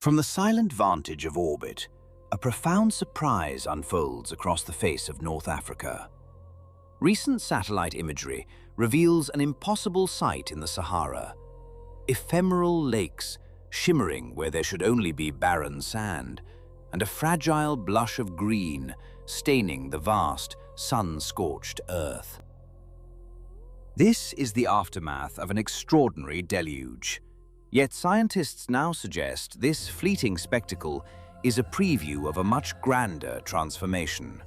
From the silent vantage of orbit, a profound surprise unfolds across the face of North Africa. Recent satellite imagery reveals an impossible sight in the Sahara. Ephemeral lakes, shimmering where there should only be barren sand, and a fragile blush of green staining the vast, sun-scorched earth. This is the aftermath of an extraordinary deluge. Yet scientists now suggest this fleeting spectacle is a preview of a much grander transformation.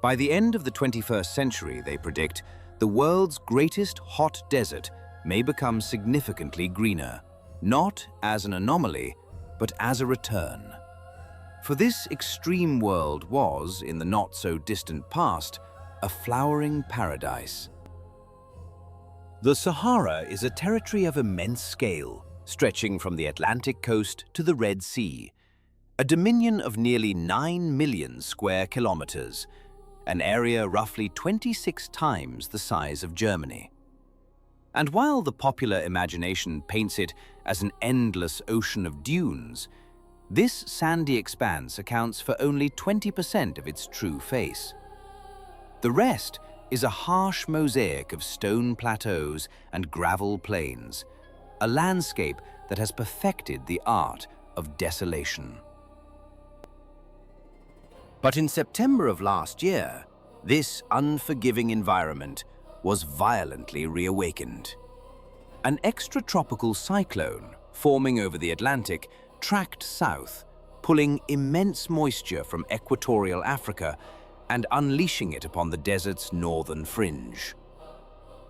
By the end of the 21st century, they predict, the world's greatest hot desert may become significantly greener, not as an anomaly, but as a return. For this extreme world was, in the not-so-distant past, a flowering paradise. The Sahara is a territory of immense scale, stretching from the Atlantic coast to the Red Sea, a dominion of nearly 9 million square kilometers, an area roughly 26 times the size of Germany. And while the popular imagination paints it as an endless ocean of dunes, this sandy expanse accounts for only 20% of its true face. The rest is a harsh mosaic of stone plateaus and gravel plains, a landscape that has perfected the art of desolation. But in September of last year, this unforgiving environment was violently reawakened. An extratropical cyclone forming over the Atlantic tracked south, pulling immense moisture from equatorial Africa and unleashing it upon the desert's northern fringe.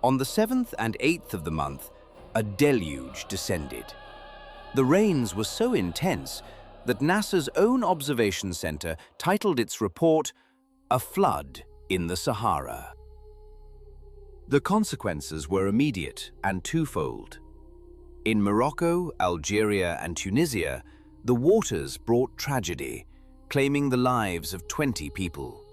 On the 7th and 8th of the month, a deluge descended. The rains were so intense that NASA's own observation center titled its report, "A Flood in the Sahara." The consequences were immediate and twofold. In Morocco, Algeria, and Tunisia, the waters brought tragedy, claiming the lives of 20 people.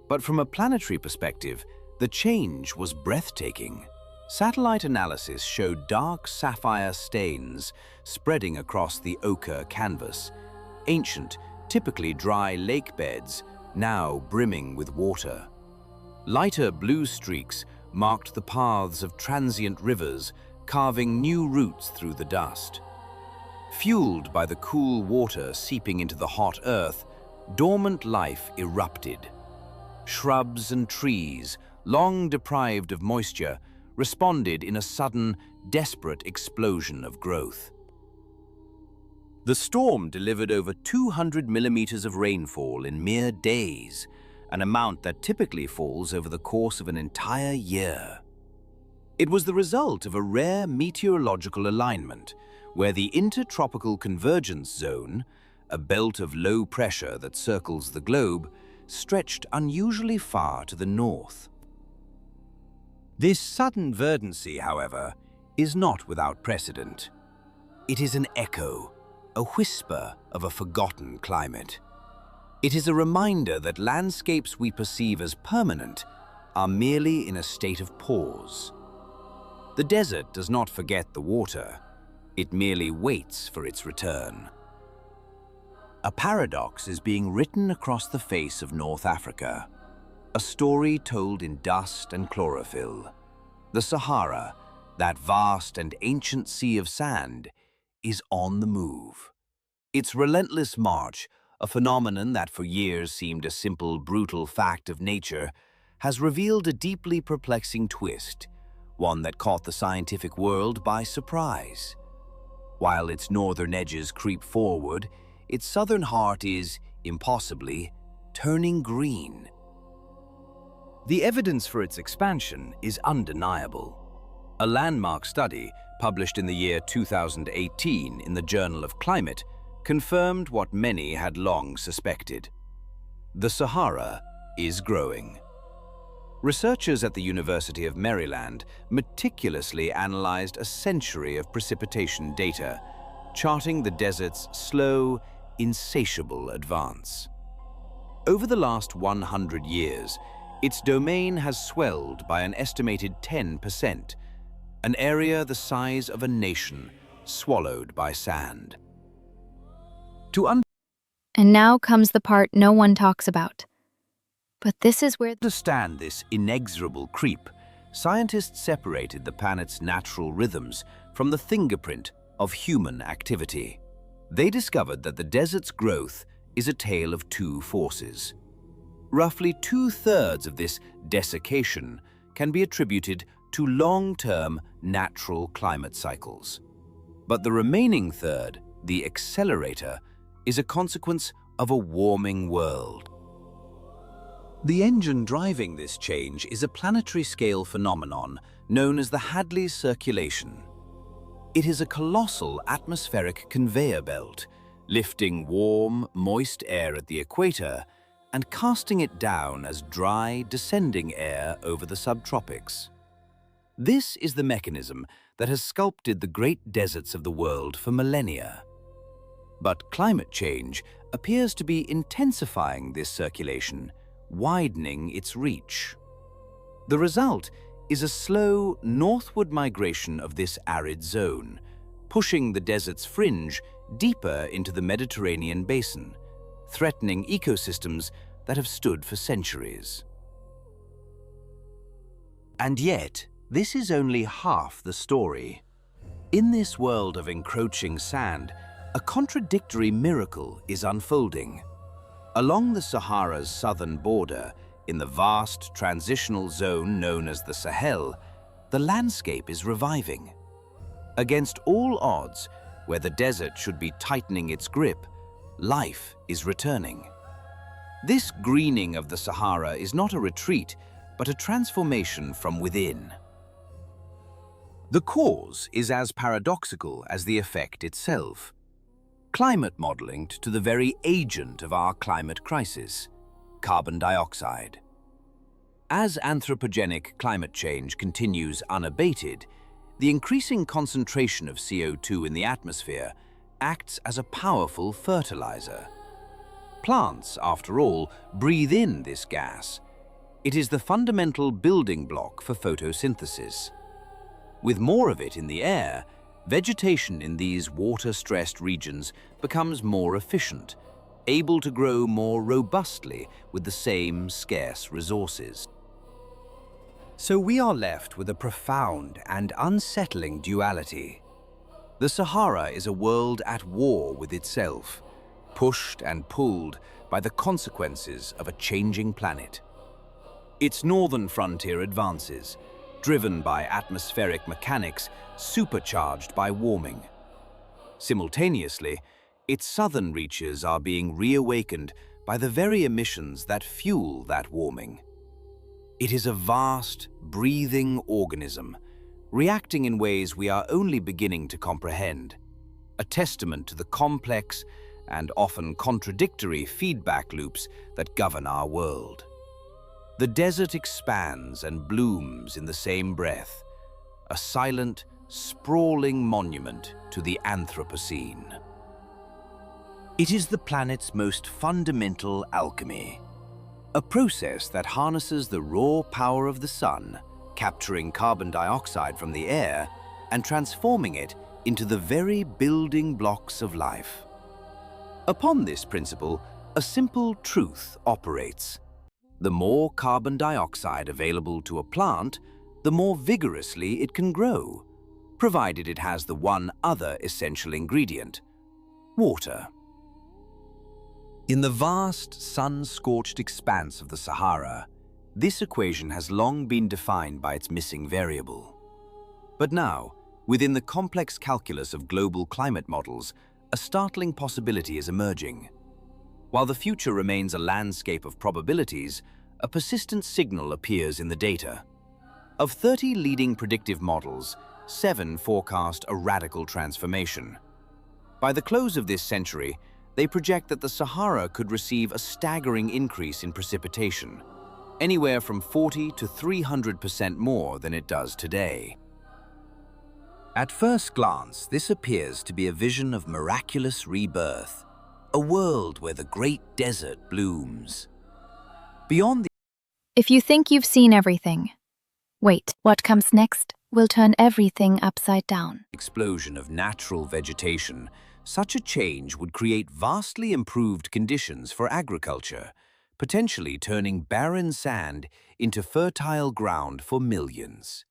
But from a planetary perspective, the change was breathtaking. Satellite analysis showed dark sapphire stains spreading across the ochre canvas, ancient, typically dry lake beds now brimming with water. Lighter blue streaks marked the paths of transient rivers, carving new routes through the dust. Fueled by the cool water seeping into the hot earth, dormant life erupted. Shrubs and trees, long deprived of moisture, responded in a sudden, desperate explosion of growth. The storm delivered over 200 millimeters of rainfall in mere days, an amount that typically falls over the course of an entire year. It was the result of a rare meteorological alignment, where the intertropical convergence zone, a belt of low pressure that circles the globe, stretched unusually far to the north. This sudden verdancy, however, is not without precedent. It is an echo, a whisper of a forgotten climate. It is a reminder that landscapes we perceive as permanent are merely in a state of pause. The desert does not forget the water, it merely waits for its return. A paradox is being written across the face of North Africa, a story told in dust and chlorophyll. The Sahara, that vast and ancient sea of sand, is on the move. Its relentless march, a phenomenon that for years seemed a simple, brutal fact of nature, has revealed a deeply perplexing twist, one that caught the scientific world by surprise. While its northern edges creep forward, its southern heart is, impossibly, turning green. The evidence for its expansion is undeniable. A landmark study, published in the year 2018 in the Journal of Climate, confirmed what many had long suspected. The Sahara is growing. Researchers at the University of Maryland meticulously analyzed a century of precipitation data, charting the desert's slow, insatiable advance. Over the last 100 years, its domain has swelled by an estimated 10%, an area the size of a nation swallowed by sand. To And now comes the part no one talks about. But this is where understand this inexorable creep, scientists separated the planet's natural rhythms from the fingerprint of human activity. They discovered that the desert's growth is a tale of two forces. Roughly 2/3 of this desiccation can be attributed to long-term natural climate cycles. But the remaining third, the accelerator, is a consequence of a warming world. The engine driving this change is a planetary-scale phenomenon known as the Hadley circulation. It is a colossal atmospheric conveyor belt, lifting warm, moist air at the equator and casting it down as dry, descending air over the subtropics. This is the mechanism that has sculpted the great deserts of the world for millennia. But climate change appears to be intensifying this circulation, widening its reach. The result is a slow northward migration of this arid zone, pushing the desert's fringe deeper into the Mediterranean basin, threatening ecosystems that have stood for centuries. And yet, this is only half the story. In this world of encroaching sand, a contradictory miracle is unfolding. Along the Sahara's southern border, in the vast transitional zone known as the Sahel, the landscape is reviving. Against all odds, where the desert should be tightening its grip, life is returning. This greening of the Sahara is not a retreat, but a transformation from within. The cause is as paradoxical as the effect itself. Climate modeling to the very agent of our climate crisis, carbon dioxide. As anthropogenic climate change continues unabated, the increasing concentration of CO2 in the atmosphere acts as a powerful fertilizer. Plants, after all, breathe in this gas. It is the fundamental building block for photosynthesis. With more of it in the air, vegetation in these water-stressed regions becomes more efficient, able to grow more robustly with the same scarce resources. So we are left with a profound and unsettling duality. The Sahara is a world at war with itself, pushed and pulled by the consequences of a changing planet. Its northern frontier advances, driven by atmospheric mechanics supercharged by warming. Simultaneously, its southern reaches are being reawakened by the very emissions that fuel that warming. It is a vast, breathing organism, reacting in ways we are only beginning to comprehend, a testament to the complex and often contradictory feedback loops that govern our world. The desert expands and blooms in the same breath, a silent, sprawling monument to the Anthropocene. It is the planet's most fundamental alchemy, a process that harnesses the raw power of the sun, capturing carbon dioxide from the air and transforming it into the very building blocks of life. Upon this principle, a simple truth operates. The more carbon dioxide available to a plant, the more vigorously it can grow, provided it has the one other essential ingredient: water. In the vast, sun-scorched expanse of the Sahara, this equation has long been defined by its missing variable. But now, within the complex calculus of global climate models, a startling possibility is emerging. While the future remains a landscape of probabilities, a persistent signal appears in the data. Of 30 leading predictive models, 7 forecast a radical transformation. By the close of this century, they project that the Sahara could receive a staggering increase in precipitation, anywhere from 40 to 300% more than it does today. At first glance, this appears to be a vision of miraculous rebirth, a world where the great desert blooms. Beyond the If you think you've seen everything, wait, what comes next will turn everything upside down. explosion of natural vegetation, such a change would create vastly improved conditions for agriculture, potentially turning barren sand into fertile ground for millions.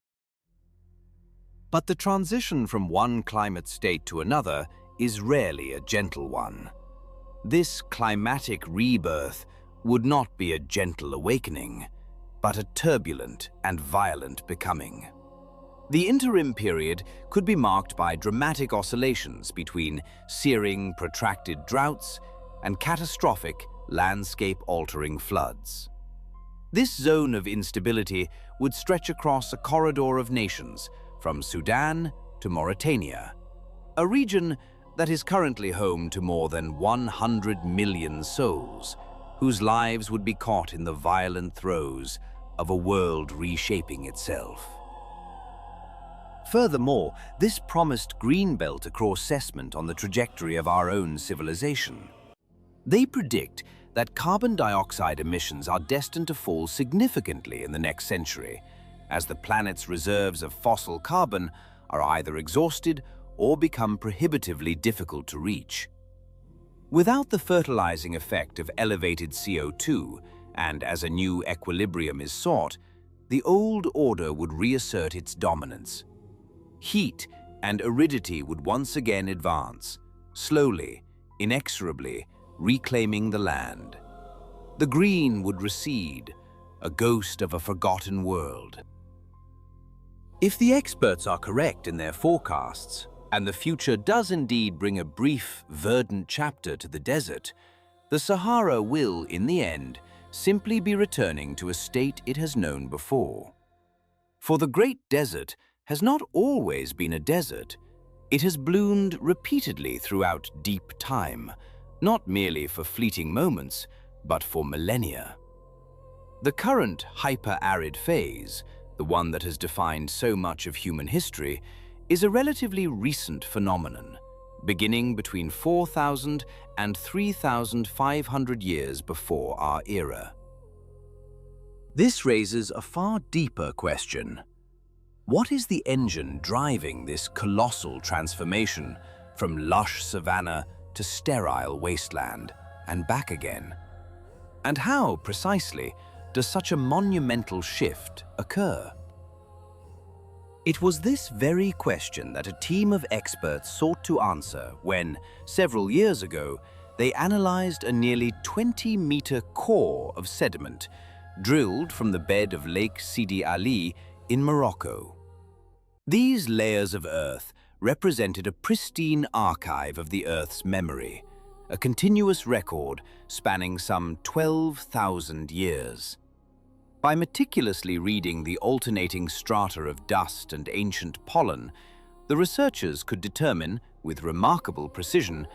But the transition from one climate state to another is rarely a gentle one. This climatic rebirth would not be a gentle awakening, but a turbulent and violent becoming. The interim period could be marked by dramatic oscillations between searing, protracted droughts and catastrophic, landscape-altering floods. This zone of instability would stretch across a corridor of nations from Sudan to Mauritania, a region that is currently home to more than 100 million souls, whose lives would be caught in the violent throes of a world reshaping itself. Furthermore, this promised green belt a cross-assessment on the trajectory of our own civilization. They predict that carbon dioxide emissions are destined to fall significantly in the next century, as the planet's reserves of fossil carbon are either exhausted or become prohibitively difficult to reach. Without the fertilizing effect of elevated CO2, and as a new equilibrium is sought, the old order would reassert its dominance. Heat and aridity would once again advance, slowly, inexorably, reclaiming the land. The green would recede, a ghost of a forgotten world. If the experts are correct in their forecasts, and the future does indeed bring a brief, verdant chapter to the desert, the Sahara will, in the end, simply be returning to a state it has known before. For the Great Desert has not always been a desert. It has bloomed repeatedly throughout deep time, not merely for fleeting moments, but for millennia. The current hyper-arid phase, the one that has defined so much of human history, is a relatively recent phenomenon, beginning between 4,000 and 3,500 years before our era. This raises a far deeper question. What is the engine driving this colossal transformation from lush savanna to sterile wasteland and back again? And how, precisely, does such a monumental shift occur? It was this very question that a team of experts sought to answer when, several years ago, they analyzed a nearly 20-meter core of sediment drilled from the bed of Lake Sidi Ali in Morocco. These layers of earth represented a pristine archive of the Earth's memory, a continuous record spanning some 12,000 years. By meticulously reading the alternating strata of dust and ancient pollen, the researchers could determine, with remarkable precision,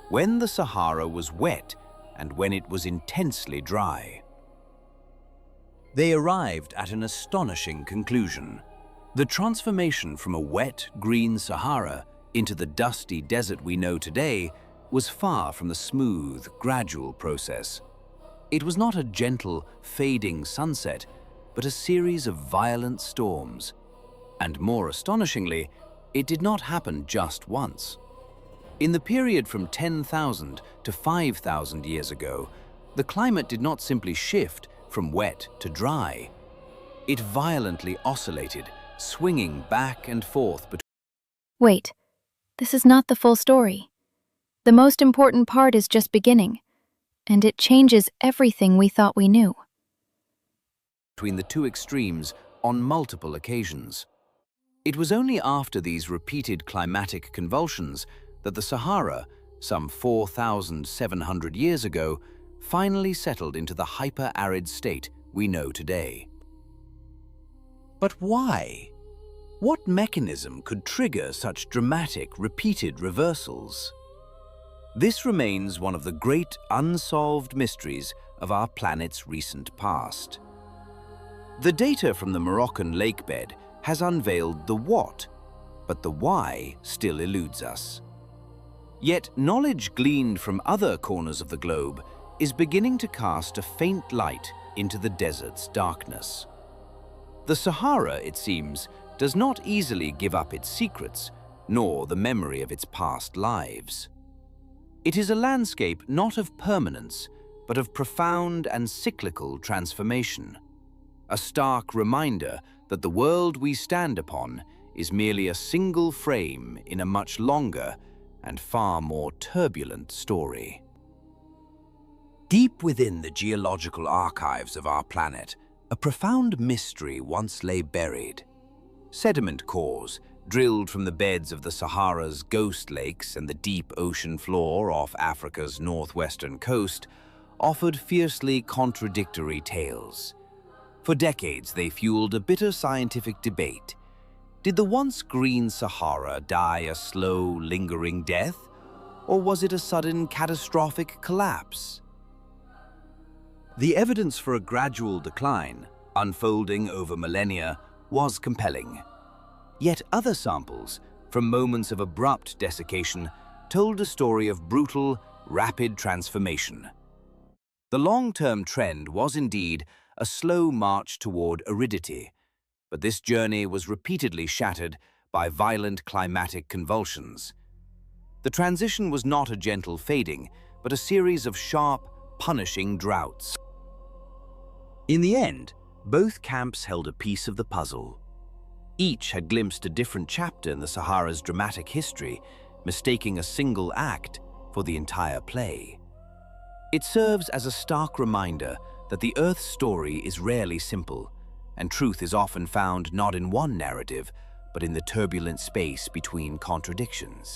when the Sahara was wet and when it was intensely dry. They arrived at an astonishing conclusion. The transformation from a wet, green Sahara into the dusty desert we know today was far from the smooth, gradual process. It was not a gentle, fading sunset, but a series of violent storms. And more astonishingly, it did not happen just once. In the period from 10,000 to 5,000 years ago, the climate did not simply shift from wet to dry. It violently oscillated, swinging back and forth between... Wait, this is not the full story. The most important part is just beginning, and it changes everything we thought we knew. Between the two extremes on multiple occasions. It was only after these repeated climatic convulsions that the Sahara, some 4,700 years ago, finally settled into the hyper-arid state we know today. But why? What mechanism could trigger such dramatic, repeated reversals? This remains one of the great unsolved mysteries of our planet's recent past. The data from the Moroccan lakebed has unveiled the what, but the why still eludes us. Yet knowledge gleaned from other corners of the globe is beginning to cast a faint light into the desert's darkness. The Sahara, it seems, does not easily give up its secrets, nor the memory of its past lives. It is a landscape not of permanence, but of profound and cyclical transformation. A stark reminder that the world we stand upon is merely a single frame in a much longer and far more turbulent story. Deep within the geological archives of our planet, a profound mystery once lay buried. Sediment cores, drilled from the beds of the Sahara's ghost lakes and the deep ocean floor off Africa's northwestern coast, offered fiercely contradictory tales. For decades, they fueled a bitter scientific debate. Did the once green Sahara die a slow, lingering death, or was it a sudden, catastrophic collapse? The evidence for a gradual decline, unfolding over millennia, was compelling. Yet other samples, from moments of abrupt desiccation, told a story of brutal, rapid transformation. The long-term trend was indeed a slow march toward aridity, but this journey was repeatedly shattered by violent climatic convulsions. The transition was not a gentle fading, but a series of sharp, punishing droughts. In the end, both camps held a piece of the puzzle. Each had glimpsed a different chapter in the Sahara's dramatic history, mistaking a single act for the entire play. It serves as a stark reminder that the Earth's story is rarely simple, and truth is often found not in one narrative, but in the turbulent space between contradictions.